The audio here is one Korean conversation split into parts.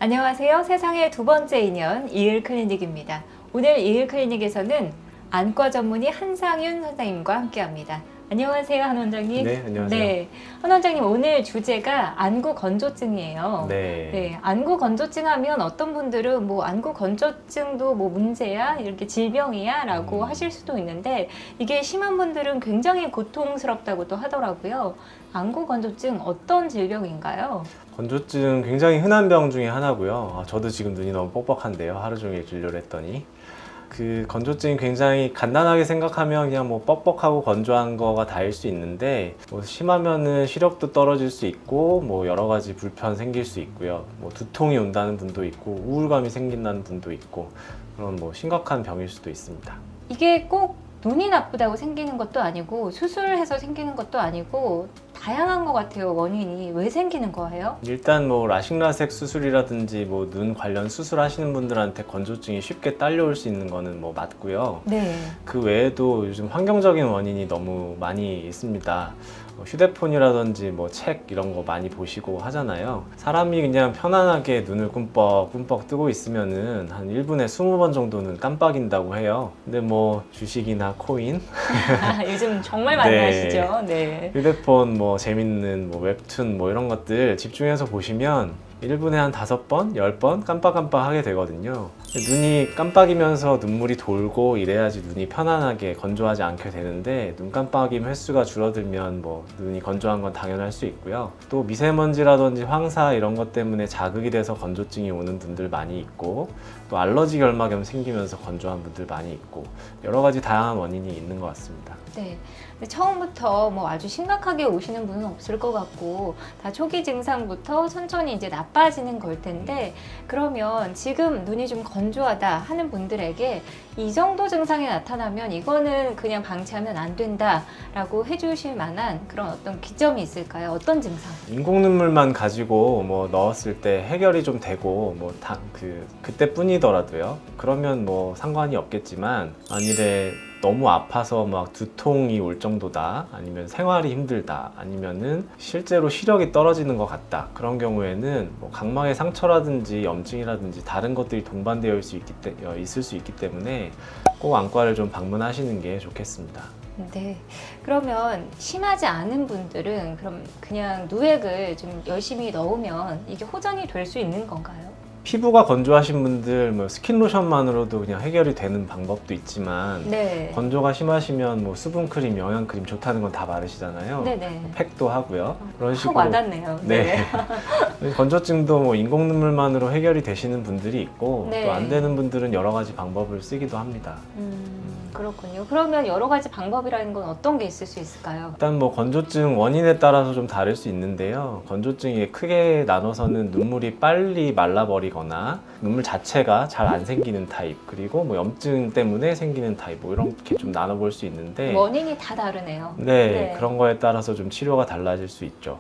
안녕하세요. 세상의 두 번째 인연 이을클리닉입니다. 오늘 이을클리닉에서는 안과 전문의 한상윤 선생님과 함께합니다. 안녕하세요, 한 원장님. 네, 안녕하세요. 네, 한 원장님 오늘 주제가 안구 건조증이에요. 네. 안구 건조증 하면 어떤 분들은 뭐 안구 건조증도 뭐 문제야, 이렇게 질병이야라고 하실 수도 있는데 이게 심한 분들은 굉장히 고통스럽다고도 하더라고요. 안구 건조증 어떤 질병인가요? 건조증 굉장히 흔한 병 중에 하나고요. 저도 지금 눈이 너무 뻑뻑한데요. 하루 종일 진료를 했더니. 그 건조증이 굉장히 간단하게 생각하면 그냥 뭐 뻑뻑하고 건조한 거가 다일 수 있는데 뭐 심하면은 시력도 떨어질 수 있고 뭐 여러 가지 불편 생길 수 있고요. 뭐 두통이 온다는 분도 있고 우울감이 생긴다는 분도 있고 그런 뭐 심각한 병일 수도 있습니다. 이게 꼭 눈이 나쁘다고 생기는 것도 아니고 수술해서 생기는 것도 아니고 다양한 것 같아요. 원인이 왜 생기는 거예요? 일단 뭐 라식라섹 수술이라든지 뭐 눈 관련 수술하시는 분들한테 건조증이 쉽게 딸려올 수 있는 거는 뭐 맞고요. 네. 그 외에도 요즘 환경적인 원인이 너무 많이 있습니다. 휴대폰이라든지 뭐 책 이런 거 많이 보시고 하잖아요. 사람이 그냥 편안하게 눈을 꿈뻑꿈뻑 뜨고 있으면은 한 1분에 20번 정도는 깜빡인다고 해요. 근데 뭐 주식이나 코인 요즘 정말 많이 네. 하시죠. 네. 휴대폰 뭐 재밌는 뭐 웹툰 뭐 이런 것들 집중해서 보시면 1분에 한 5번, 10번 깜빡깜빡 하게 되거든요. 눈이 깜빡이면서 눈물이 돌고 이래야지 눈이 편안하게 건조하지 않게 되는데 눈 깜빡임 횟수가 줄어들면 뭐 눈이 건조한 건 당연할 수 있고요. 또 미세먼지라든지 황사 이런 것 때문에 자극이 돼서 건조증이 오는 분들 많이 있고 또 알러지 결막염 생기면서 건조한 분들 많이 있고 여러 가지 다양한 원인이 있는 것 같습니다. 네. 근데 처음부터 뭐 아주 심각하게 오시는 분은 없을 것 같고 다 초기 증상부터 천천히 이제 나빠지는 걸 텐데 그러면 지금 눈이 좀 건조하다 하는 분들에게 이 정도 증상이 나타나면 이거는 그냥 방치하면 안 된다라고 해주실 만한 그런 어떤 기점이 있을까요? 어떤 증상? 인공 눈물만 가지고 뭐 넣었을 때 해결이 좀 되고 뭐 그때뿐이더라도요. 그러면 뭐 상관이 없겠지만 만일에 너무 아파서 막 두통이 올 정도다 아니면 생활이 힘들다 아니면은 실제로 시력이 떨어지는 것 같다 그런 경우에는 뭐 각막의 상처라든지 염증이라든지 다른 것들이 동반되어 있을 수 있기 때문에 꼭 안과를 좀 방문하시는 게 좋겠습니다. 네. 그러면 심하지 않은 분들은 그럼 그냥 누액을 좀 열심히 넣으면 이게 호전이 될 수 있는 건가요? 피부가 건조하신 분들 뭐 스킨로션만으로도 그냥 해결이 되는 방법도 있지만 네. 건조가 심하시면 뭐 수분크림, 영양크림 좋다는 건 다 바르시잖아요. 네네. 팩도 하고요. 그런 확 식으로 와닿네요. 네. 건조증도 뭐 인공 눈물만으로 해결이 되시는 분들이 있고 네. 또 안 되는 분들은 여러 가지 방법을 쓰기도 합니다. 그렇군요. 그러면 여러 가지 방법이라는 건 어떤 게 있을 수 있을까요? 일단 뭐 건조증 원인에 따라서 좀 다를 수 있는데요. 건조증이 크게 나눠서는 눈물이 빨리 말라버리거나 눈물 자체가 잘 안 생기는 타입 그리고 뭐 염증 때문에 생기는 타입 뭐 이렇게 좀 나눠볼 수 있는데 원인이 다 다르네요. 네, 그런 거에 따라서 좀 치료가 달라질 수 있죠.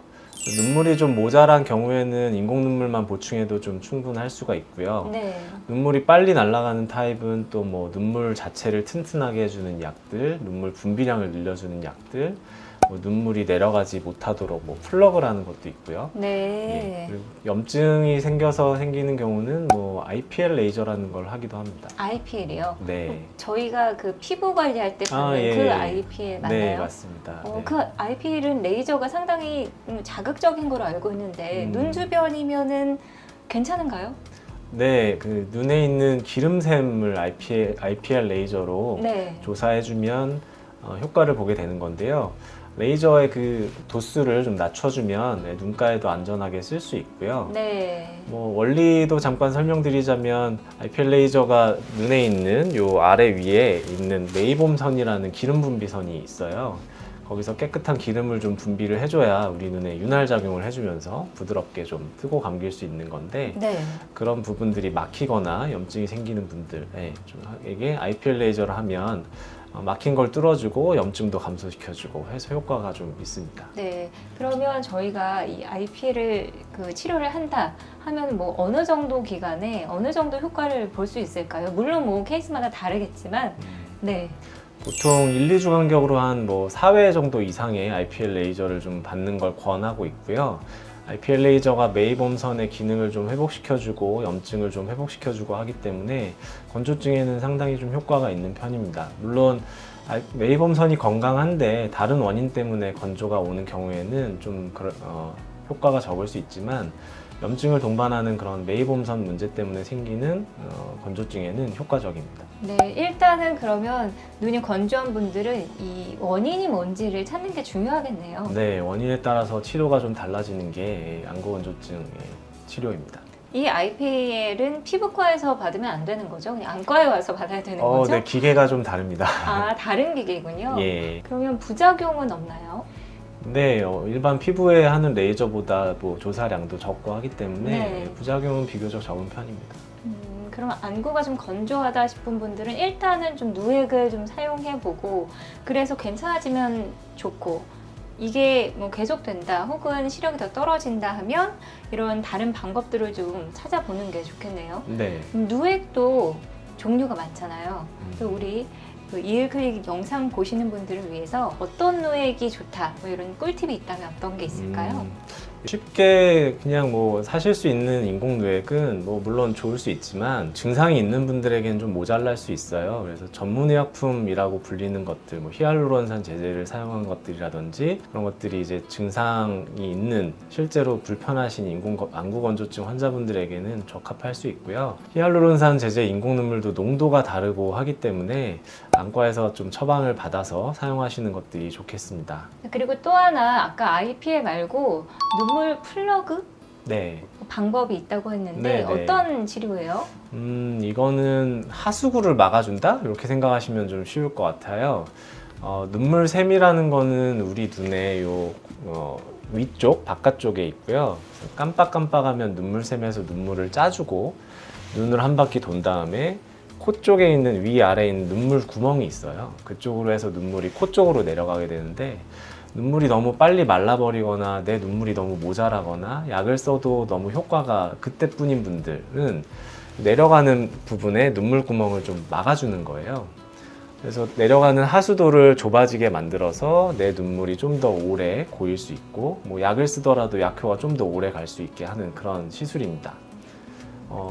눈물이 좀 모자란 경우에는 인공 눈물만 보충해도 좀 충분할 수가 있고요. 네. 눈물이 빨리 날아가는 타입은 또 뭐 눈물 자체를 튼튼하게 해주는 약들, 눈물 분비량을 늘려주는 약들, 뭐 눈물이 내려가지 못하도록 뭐 플러그를 하는 것도 있고요. 네. 그리고 염증이 생겨서 생기는 경우는 뭐 IPL 레이저라는 걸 하기도 합니다. IPL이요? 네. 저희가 그 피부 관리할 때 받는 예. 그 IPL 맞나요? 네, 맞습니다. 네. 그 IPL은 레이저가 상당히 자극적인 걸로 알고 있는데 눈 주변이면은 괜찮은가요? 네, 그 눈에 있는 기름샘을 IPL 레이저로 네. 조사해주면 효과를 보게 되는 건데요. 레이저의 그 도수를 좀 낮춰주면 눈가에도 안전하게 쓸 수 있고요. 네. 뭐 원리도 잠깐 설명드리자면 IPL 레이저가 눈에 있는 요 아래 위에 있는 메이봄선이라는 기름 분비선이 있어요. 거기서 깨끗한 기름을 좀 분비를 해줘야 우리 눈에 윤활 작용을 해주면서 부드럽게 좀 뜨고 감길 수 있는 건데 네. 그런 부분들이 막히거나 염증이 생기는 분들에게 IPL 레이저를 하면 막힌 걸 뚫어주고 염증도 감소시켜주고 해서 효과가 좀 있습니다. 네. 그러면 저희가 이 IPL을 그 치료를 한다 하면 뭐 어느 정도 기간에 어느 정도 효과를 볼 수 있을까요? 물론 뭐 케이스마다 다르겠지만 네. 보통 1, 2주 간격으로 한 뭐 4회 정도 이상의 IPL 레이저를 좀 받는 걸 권하고 있고요. IPL 레이저가 메이범선의 기능을 좀 회복시켜주고 염증을 좀 회복시켜주고 하기 때문에 건조증에는 상당히 좀 효과가 있는 편입니다. 물론 메이범선이 건강한데 다른 원인 때문에 건조가 오는 경우에는 좀 효과가 적을 수 있지만 염증을 동반하는 그런 메이범선 문제 때문에 생기는 건조증에는 효과적입니다. 네, 일단은 그러면 눈이 건조한 분들은 이 원인이 뭔지를 찾는 게 중요하겠네요. 네, 원인에 따라서 치료가 좀 달라지는 게 안구건조증의 치료입니다. 이 IPL은 피부과에서 받으면 안 되는 거죠? 그냥 안과에 와서 받아야 되는 거죠? 네, 기계가 좀 다릅니다. 아, 다른 기계군요. 예. 그러면 부작용은 없나요? 네, 일반 피부에 하는 레이저보다 뭐 조사량도 적고 하기 때문에 네. 부작용은 비교적 적은 편입니다. 그러면 안구가 좀 건조하다 싶은 분들은 일단은 좀 누액을 좀 사용해보고 그래서 괜찮아지면 좋고 이게 뭐 계속된다 혹은 시력이 더 떨어진다 하면 이런 다른 방법들을 좀 찾아보는 게 좋겠네요. 네. 누액도 종류가 많잖아요. 그래서 우리 그 이을클릭 영상 보시는 분들을 위해서 어떤 누액이 좋다 뭐 이런 꿀팁이 있다면 어떤 게 있을까요? 쉽게 그냥 뭐 사실 수 있는 인공 누액은 뭐 물론 좋을 수 있지만 증상이 있는 분들에게는 좀 모자랄 수 있어요. 그래서 전문의약품이라고 불리는 것들, 뭐 히알루론산 제제를 사용한 것들이라든지 그런 것들이 이제 증상이 있는 실제로 불편하신 안구 건조증 환자분들에게는 적합할 수 있고요. 히알루론산 제제 인공 눈물도 농도가 다르고 하기 때문에 안과에서 좀 처방을 받아서 사용하시는 것들이 좋겠습니다. 그리고 또 하나 아까 IPL 말고 눈물 플러그 네. 방법이 있다고 했는데 네, 네. 어떤 치료예요? 이거는 하수구를 막아준다? 이렇게 생각하시면 좀 쉬울 것 같아요. 눈물샘이라는 거는 우리 눈의 위쪽, 바깥쪽에 있고요. 깜빡깜빡하면 눈물샘에서 눈물을 짜주고 눈을 한 바퀴 돈 다음에 코 쪽에 있는 위아래에 있는 눈물 구멍이 있어요. 그쪽으로 해서 눈물이 코 쪽으로 내려가게 되는데 눈물이 너무 빨리 말라버리거나 내 눈물이 너무 모자라거나 약을 써도 너무 효과가 그때뿐인 분들은 내려가는 부분에 눈물 구멍을 좀 막아주는 거예요. 그래서 내려가는 하수도를 좁아지게 만들어서 내 눈물이 좀 더 오래 고일 수 있고 뭐 약을 쓰더라도 약효가 좀 더 오래 갈 수 있게 하는 그런 시술입니다.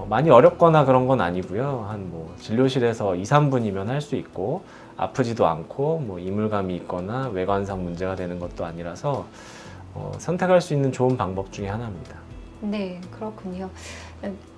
많이 어렵거나 그런 건 아니고요. 한 뭐 진료실에서 2, 3분이면 할 수 있고 아프지도 않고 뭐 이물감이 있거나 외관상 문제가 되는 것도 아니라서 선택할 수 있는 좋은 방법 중에 하나입니다. 네, 그렇군요.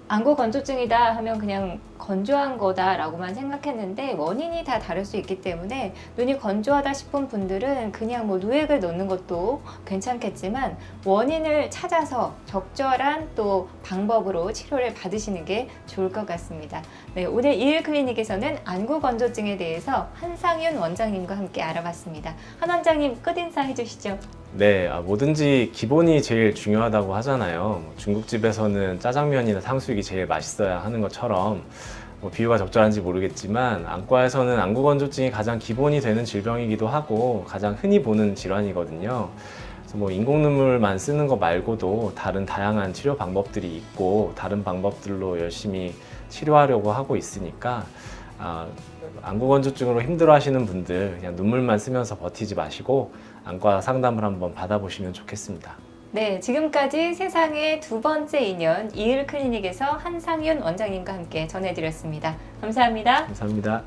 안구 건조증이다 하면 그냥 건조한 거다라고만 생각했는데 원인이 다 다를 수 있기 때문에 눈이 건조하다 싶은 분들은 그냥 뭐 누액을 넣는 것도 괜찮겠지만 원인을 찾아서 적절한 또 방법으로 치료를 받으시는 게 좋을 것 같습니다. 네, 오늘 이을클리닉에서는 안구 건조증에 대해서 한상윤 원장님과 함께 알아봤습니다. 한 원장님 끝인사 해주시죠. 네, 뭐든지 기본이 제일 중요하다고 하잖아요. 중국집에서는 짜장면이나 탕수육이 제일 맛있어야 하는 것처럼 뭐 비유가 적절한지 모르겠지만 안과에서는 안구 건조증이 가장 기본이 되는 질병이기도 하고 가장 흔히 보는 질환이거든요. 그래서 뭐 인공 눈물만 쓰는 거 말고도 다른 다양한 치료 방법들이 있고 다른 방법들로 열심히 치료하려고 하고 있으니까 안구 건조증으로 힘들어하시는 분들 그냥 눈물만 쓰면서 버티지 마시고 안과 상담을 한번 받아보시면 좋겠습니다. 네, 지금까지 세상의 두 번째 인연 이을클리닉에서 한상윤 원장님과 함께 전해드렸습니다. 감사합니다. 감사합니다.